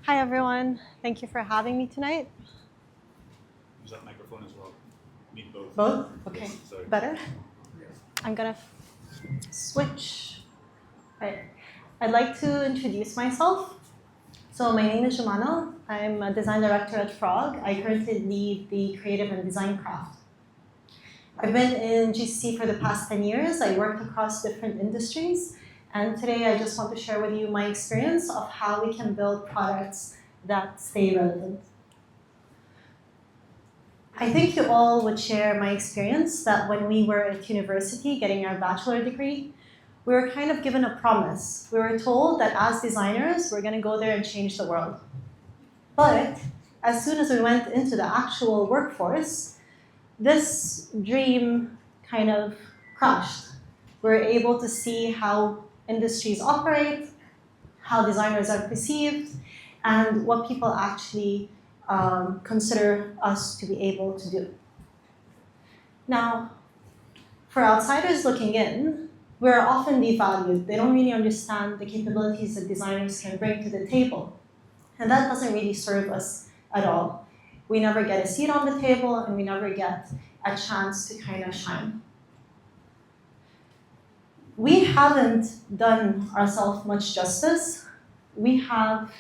Hi, everyone. Thank you for having me tonight. Use that microphone as well. Need both. Both? Okay. Yes, sorry. Better? I'm going to switch. Right. I'd like to introduce myself. So my name is Joumana. I'm a design director at Frog. I currently lead the creative and design craft. I've been in GCC for the past 10 years. I worked across different industries. And today I just want to share with you my experience of how we can build products that stay relevant. I think you all would share my experience that when we were at university getting our bachelor degree, we were kind of given a promise. We were told that as designers, we're going to go there and change the world. But as soon as we went into the actual workforce, this dream kind of crashed. We were able to see how industries operate, how designers are perceived, and what people actually consider us to be able to do. Now, for outsiders looking in, we're often devalued. They don't really understand the capabilities that designers can bring to the table. And that doesn't really serve us at all. We never get a seat on the table, and we never get a chance to kind of shine. We haven't done ourselves much justice. We have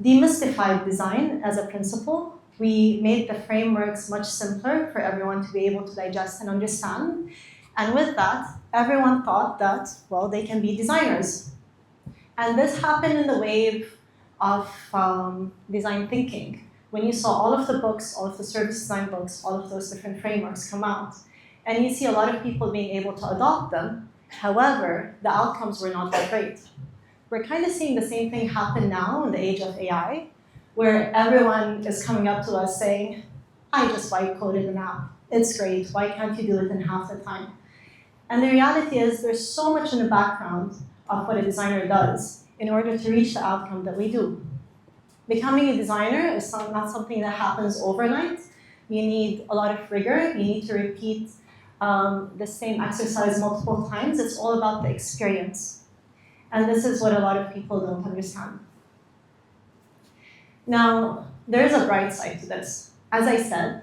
demystified design as a principle. We made the frameworks much simpler for everyone to be able to digest and understand. And with that, everyone thought that, well, they can be designers. And this happened in the wave of design thinking. When you saw all of the books, all of the service design books, all of those different frameworks come out, and you see a lot of people being able to adopt them. However, the outcomes were not that great. We're kind of seeing the same thing happen now in the age of AI, where everyone is coming up to us saying, I just vibe coded an app. It's great. Why can't you do it in half the time? And the reality is there's so much in the background of what a designer does in order to reach the outcome that we do. Becoming a designer is not something that happens overnight. You need a lot of rigor. You need to repeat the same exercise multiple times. It's all about the experience. And this is what a lot of people don't understand. Now, there is a bright side to this. As I said,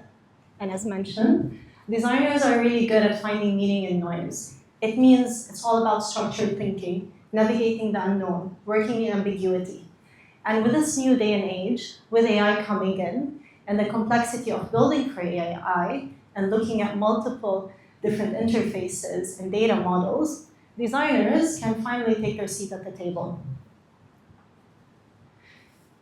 and as mentioned, designers are really good at finding meaning in noise. It means it's all about structured thinking, navigating the unknown, working in ambiguity. And with this new day and age, with AI coming in, and the complexity of building for AI, and looking at multiple different interfaces and data models, designers can finally take their seat at the table.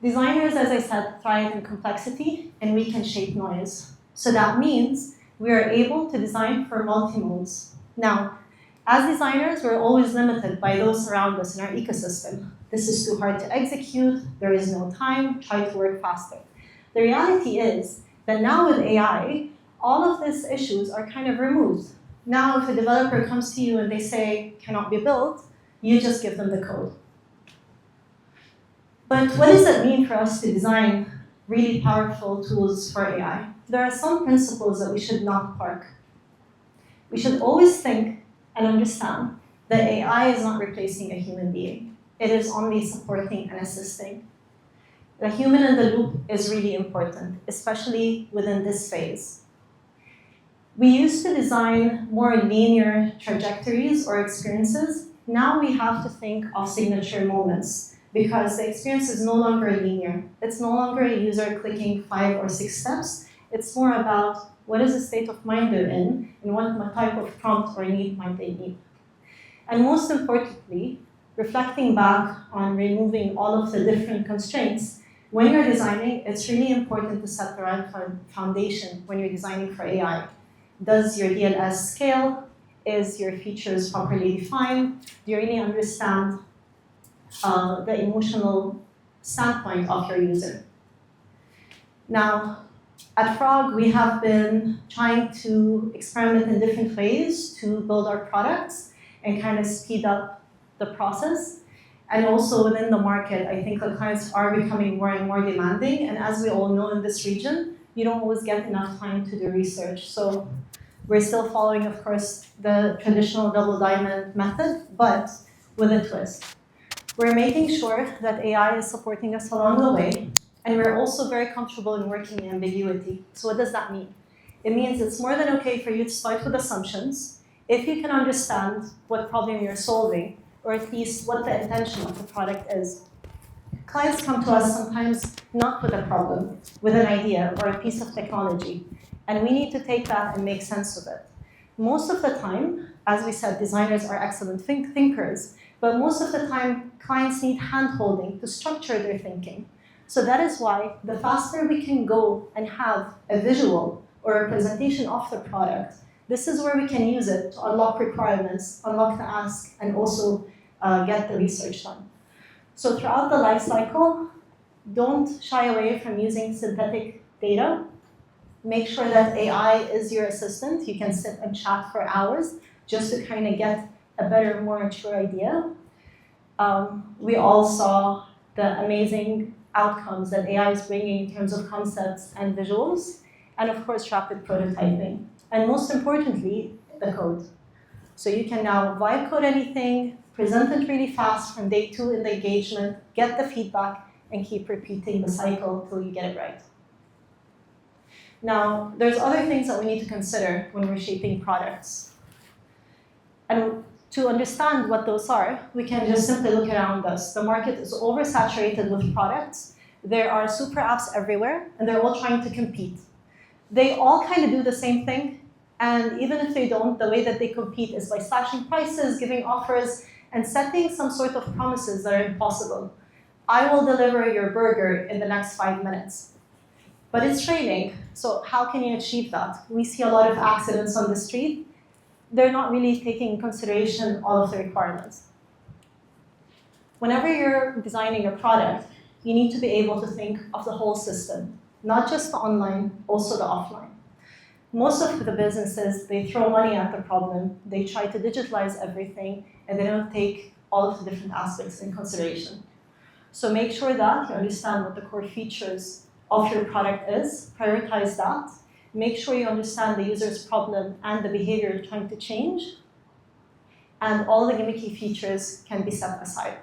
Designers, as I said, thrive in complexity, and we can shape noise. So that means we are able to design for multi-modes. Now, as designers, we're always limited by those around us in our ecosystem. This is too hard to execute, there is no time, try to work faster. The reality is that now with AI, all of these issues are kind of removed. Now, if a developer comes to you and they say, cannot be built, you just give them the code. But what does that mean for us to design really powerful tools for AI? There are some principles that we should not park. We should always think and understand that AI is not replacing a human being. It is only supporting and assisting. The human in the loop is really important, especially within this phase. We used to design more linear trajectories or experiences. Now we have to think of signature moments because the experience is no longer linear. It's no longer a user clicking 5 or 6 steps. It's more about what is the state of mind they're in and what type of prompt or need might they need. And most importantly, reflecting back on removing all of the different constraints, when you're designing, it's really important to set the right foundation when you're designing for AI. Does your DLS scale? Is your features properly defined? Do you really understand the emotional standpoint of your user? Now, at Frog, we have been trying to experiment in different ways to build our products and kind of speed up the process. And also within the market, I think the clients are becoming more and more demanding. And as we all know in this region, you don't always get enough time to do research. So we're still following, of course, the traditional double diamond method, but with a twist. We're making sure that AI is supporting us along the way, and we're also very comfortable in working in ambiguity. So what does that mean? It means it's more than okay for you to start with assumptions if you can understand what problem you're solving, or at least what the intention of the product is. Clients come to us sometimes not with a problem, with an idea or a piece of technology, and we need to take that and make sense of it. Most of the time, as we said, designers are excellent thinkers, but most of the time, clients need hand-holding to structure their thinking. So that is why the faster we can go and have a visual or a presentation of the product, this is where we can use it to unlock requirements, unlock the ask, and also get the research done. So throughout the life cycle, don't shy away from using synthetic data. Make sure that AI is your assistant. You can sit and chat for hours just to kind of get a better, more mature idea. We all saw the amazing outcomes that AI is bringing in terms of concepts and visuals, and of course, rapid prototyping. And most importantly, the code. So you can now vibe code anything, present it really fast from day 2 in the engagement, get the feedback, and keep repeating the cycle till you get it right. Now, there's other things that we need to consider when we're shaping products. And to understand what those are, we can just simply look around us. The market is oversaturated with products. There are super apps everywhere, and they're all trying to compete. They all kind of do the same thing, and even if they don't, the way that they compete is by slashing prices, giving offers, and setting some sort of promises that are impossible. I will deliver your burger in the next 5 minutes. But it's training, so how can you achieve that? We see a lot of accidents on the street. They're not really taking into consideration all of the requirements. Whenever you're designing a product, you need to be able to think of the whole system, not just the online, also the offline. Most of the businesses, they throw money at the problem, they try to digitalize everything, and they don't take all of the different aspects in consideration. So make sure that you understand what the core features of your product is, prioritize that, make sure you understand the user's problem and the behavior you're trying to change, and all the gimmicky features can be set aside.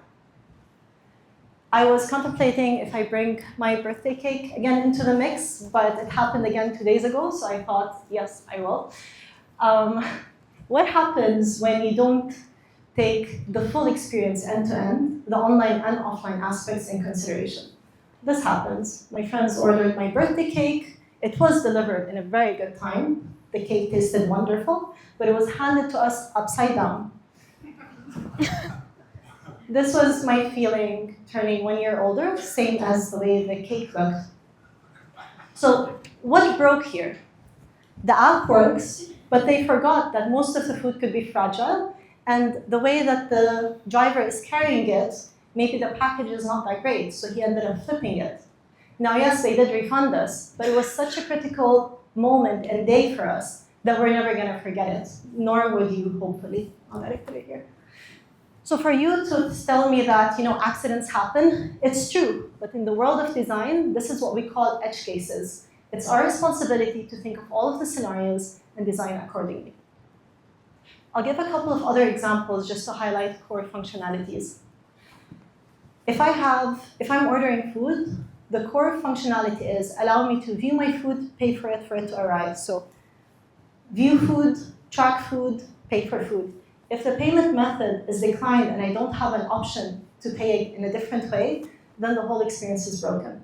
I was contemplating if I bring my birthday cake again into the mix, but it happened again 2 days ago, so I thought, yes, I will. What happens when you don't take the full experience end-to-end, the online and offline aspects in consideration? This happens. My friends ordered my birthday cake. It was delivered in a very good time. The cake tasted wonderful, but it was handed to us upside down. This was my feeling turning 1 year older, same as the way the cake looked. So what broke here? The app works, but they forgot that most of the food could be fragile, and the way that the driver is carrying it, maybe the package is not that great, so he ended up flipping it. Now, yes, they did refund us, but it was such a critical moment and day for us that we're never going to forget it, nor would you, hopefully. I'll let it put it here. So for you to tell me that accidents happen, it's true. But in the world of design, this is what we call edge cases. It's our responsibility to think of all of the scenarios and design accordingly. I'll give a couple of other examples just to highlight core functionalities. If I'm ordering food, the core functionality is allow me to view my food, pay for it to arrive. So view food, track food, pay for food. If the payment method is declined and I don't have an option to pay in a different way, then the whole experience is broken.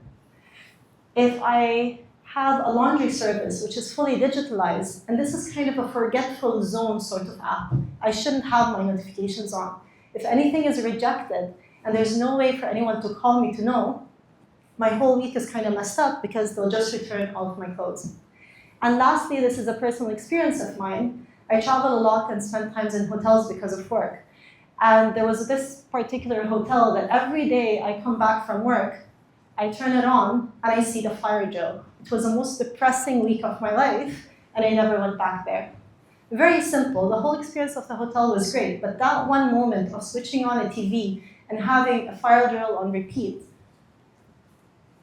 If I have a laundry service which is fully digitalized, and this is kind of a forgetful zone sort of app, I shouldn't have my notifications on. If anything is rejected and there's no way for anyone to call me to know, my whole week is kind of messed up because they'll just return all of my clothes. And lastly, this is a personal experience of mine. I travel a lot and spend times in hotels because of work. And there was this particular hotel that every day I come back from work, I turn it on, and I see the fire drill. It was the most depressing week of my life, and I never went back there. Very simple. The whole experience of the hotel was great, but that one moment of switching on a TV and having a fire drill on repeat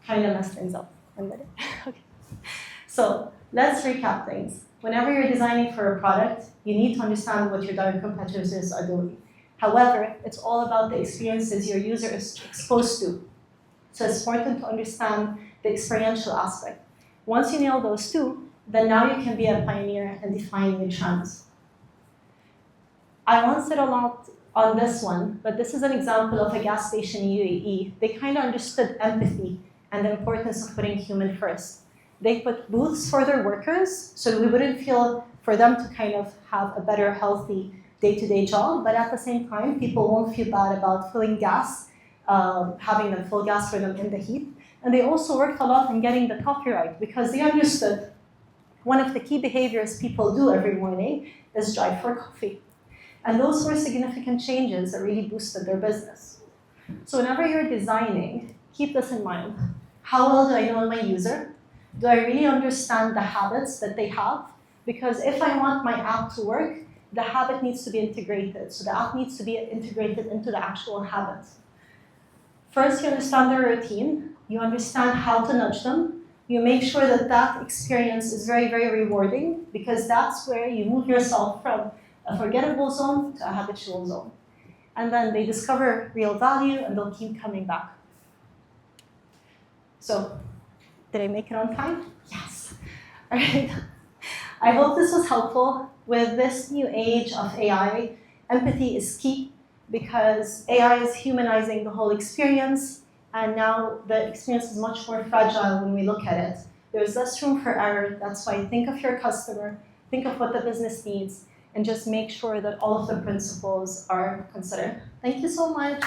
kind of messed things up. Okay. So let's recap things. Whenever you're designing for a product, you need to understand what your direct competitors are doing. However, it's all about the experiences your user is exposed to. So it's important to understand the experiential aspect. Once you nail those two, then now you can be a pioneer and define new trends. I won't sit a lot on this one, but this is an example of a gas station in UAE. They kind of understood empathy and the importance of putting human first. They put booths for their workers, so we wouldn't feel for them to kind of have a better, healthy day-to-day job, but at the same time, people won't feel bad about filling gas, having them fill gas for them in the heat. And they also worked a lot on getting the coffee right, because they understood one of the key behaviors people do every morning is drive for coffee. And those were significant changes that really boosted their business. So whenever you're designing, keep this in mind. How well do I know my user? Do I really understand the habits that they have? Because if I want my app to work, the habit needs to be integrated. So the app needs to be integrated into the actual habit. First, you understand their routine. You understand how to nudge them. You make sure that that experience is very, very rewarding, because that's where you move yourself from a forgettable zone to a habitual zone. And then they discover real value and they'll keep coming back. So, did I make it on time? Yes. All right. I hope this was helpful. With this new age of AI, empathy is key, because AI is humanizing the whole experience, and now the experience is much more fragile when we look at it. There's less room for error. That's why think of your customer, think of what the business needs, and just make sure that all of the principles are considered. Thank you so much.